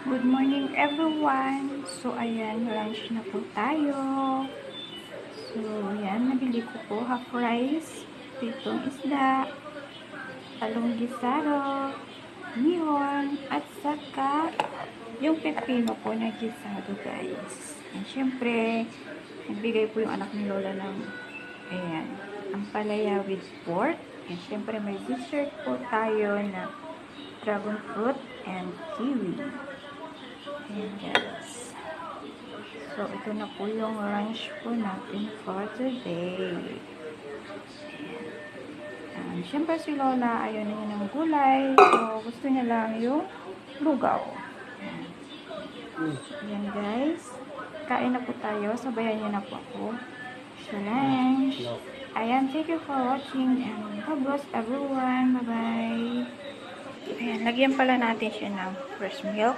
Good morning everyone! So ayan, lunch na po tayo. So ayan, nabili ko po half rice, pitong isda, talong gisaro, nihon, at saka yung pepino po na gisaro guys. And syempre, nagbigay po yung anak ni Lola ng ayan, ampalaya with pork. And syempre may dessert po tayo na dragon fruit and kiwi. Ayan guys. So, ito na po yung lunch po natin for today. Ayan. Siyempre si Lola, ayaw na niya ng gulay. So, gusto niya lang yung lugaw. Ayan. Ayan guys. Kain na po tayo. Sabayan niyo na po ako sa lunch. Ayan, thank you for watching and God bless everyone. Bye-bye. Ayan, lagyan pala natin siya ng fresh milk.